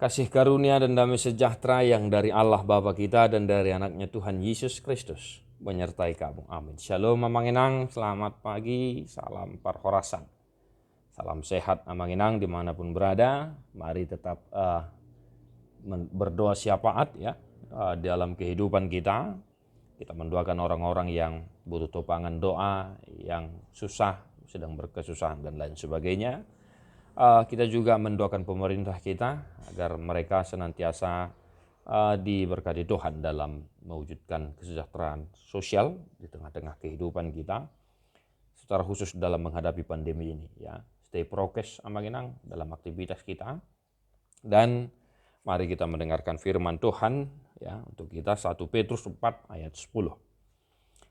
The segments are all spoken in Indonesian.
Kasih karunia dan damai sejahtera yang dari Allah Bapa kita dan dari anaknya Tuhan Yesus Kristus menyertai kamu. Amin. Shalom Amanginang, selamat pagi, salam parhorasan. Salam sehat Amanginang dimanapun berada. Mari tetap berdoa syafaat ya dalam kehidupan kita. Kita mendoakan orang-orang yang butuh topangan doa, yang susah, sedang berkesusahan dan lain sebagainya. Kita juga mendoakan pemerintah kita agar mereka senantiasa diberkati Tuhan dalam mewujudkan kesejahteraan sosial di tengah-tengah kehidupan kita, secara khusus dalam menghadapi pandemi ini ya. Stay prokes Amanginang dalam aktivitas kita, dan mari kita mendengarkan firman Tuhan ya untuk kita. 1 Petrus 4 ayat 10.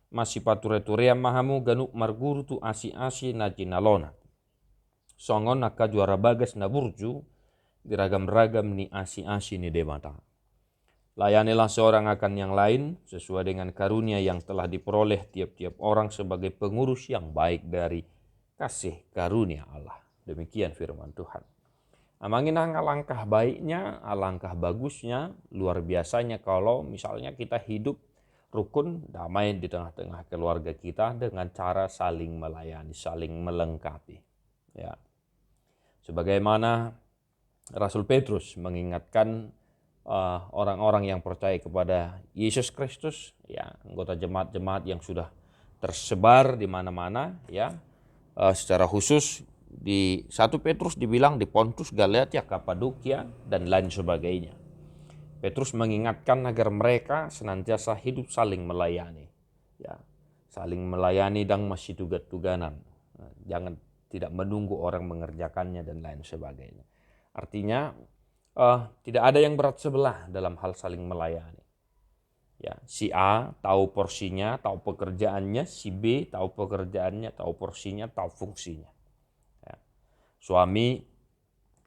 Masih pature-turea mahamu ganuk marguru tu asi-asi najinalona. Songon naka juara bagas na burju, diragam-ragam ni asi-asi ni demata. Layanilah seorang akan yang lain sesuai dengan karunia yang telah diperoleh tiap-tiap orang sebagai pengurus yang baik dari kasih karunia Allah. Demikian firman Tuhan. Amanginang, alangkah baiknya, alangkah bagusnya, luar biasanya kalau misalnya kita hidup rukun, damai di tengah-tengah keluarga kita dengan cara saling melayani, saling melengkapi. Ya. Sebagaimana Rasul Petrus mengingatkan orang-orang yang percaya kepada Yesus Kristus, ya, anggota jemaat-jemaat yang sudah tersebar di mana-mana, ya, secara khusus di 1 Petrus dibilang di Pontus, Galatia, Kapadokia dan lain sebagainya. Petrus mengingatkan agar mereka senantiasa hidup saling melayani, ya, saling melayani dan masih tugat-tuganan. Jangan tidak menunggu orang mengerjakannya dan lain sebagainya. Artinya tidak ada yang berat sebelah dalam hal saling melayani. Ya, si A tahu porsinya, tahu pekerjaannya, si B tahu pekerjaannya, tahu porsinya, tahu fungsinya. Ya. Suami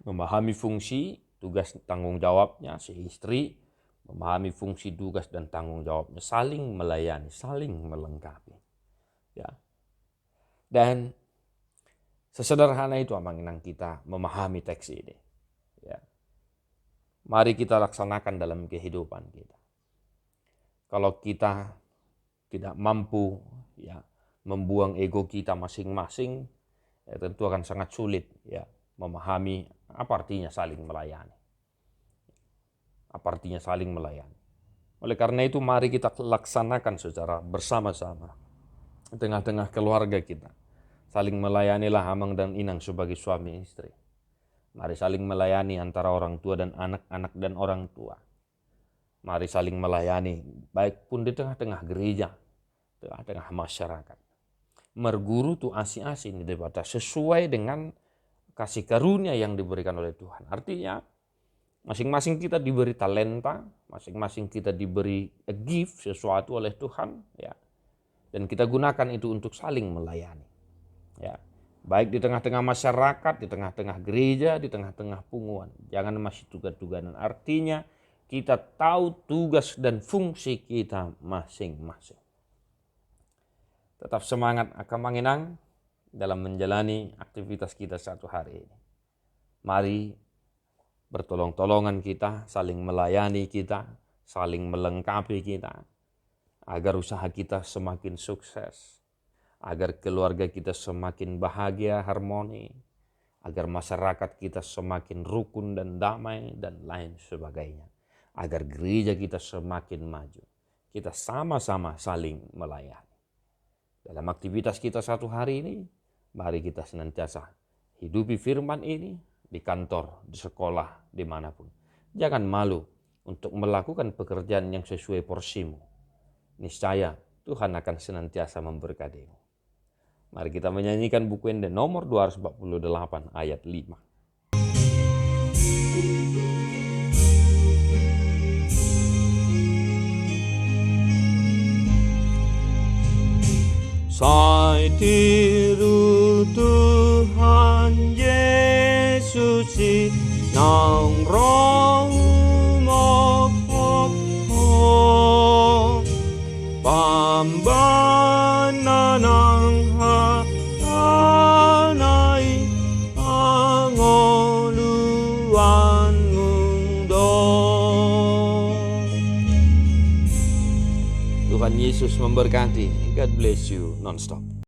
memahami fungsi, tugas, tanggung jawabnya, si istri memahami fungsi, tugas dan tanggung jawabnya, saling melayani, saling melengkapi. Ya. Dan sesederhana itu Amanginang kita memahami teks ini. Ya. Mari kita laksanakan dalam kehidupan kita. Kalau kita tidak mampu ya membuang ego kita masing-masing, ya tentu akan sangat sulit ya memahami apa artinya saling melayani. Apa artinya saling melayani. Oleh karena itu mari kita laksanakan secara bersama-sama di tengah-tengah keluarga kita. Saling melayanilah amang dan inang sebagai suami istri. Mari saling melayani antara orang tua dan anak-anak dan orang tua. Mari saling melayani baik pun di tengah-tengah gereja, tengah-tengah masyarakat. Merguru tu asi-asi ini debata sesuai dengan kasih karunia yang diberikan oleh Tuhan. Artinya masing-masing kita diberi talenta, masing-masing kita diberi a gift, sesuatu oleh Tuhan, ya. Dan kita gunakan itu untuk saling melayani. Ya, baik di tengah-tengah masyarakat, di tengah-tengah gereja, di tengah-tengah punguan. Jangan masih tugas-tuganan. Artinya kita tahu tugas dan fungsi kita masing-masing. Tetap semangat Amanginang dalam menjalani aktivitas kita satu hari ini. Mari bertolong-tolongan kita, saling melayani kita, saling melengkapi kita, agar usaha kita semakin sukses, agar keluarga kita semakin bahagia, harmoni, agar masyarakat kita semakin rukun dan damai dan lain sebagainya, agar gereja kita semakin maju. Kita sama-sama saling melayani. Dalam aktivitas kita satu hari ini, mari kita senantiasa hidupi firman ini di kantor, di sekolah, dimanapun. Jangan malu untuk melakukan pekerjaan yang sesuai porsimu. Niscaya Tuhan akan senantiasa memberkatimu. Mari kita menyanyikan buku Ende nomor 248 ayat 5. Sai tiru Tuhan Yesus nang rong mokok pambananang hanai angoluan Tuhan Yesus memberkati. God bless you non-stop.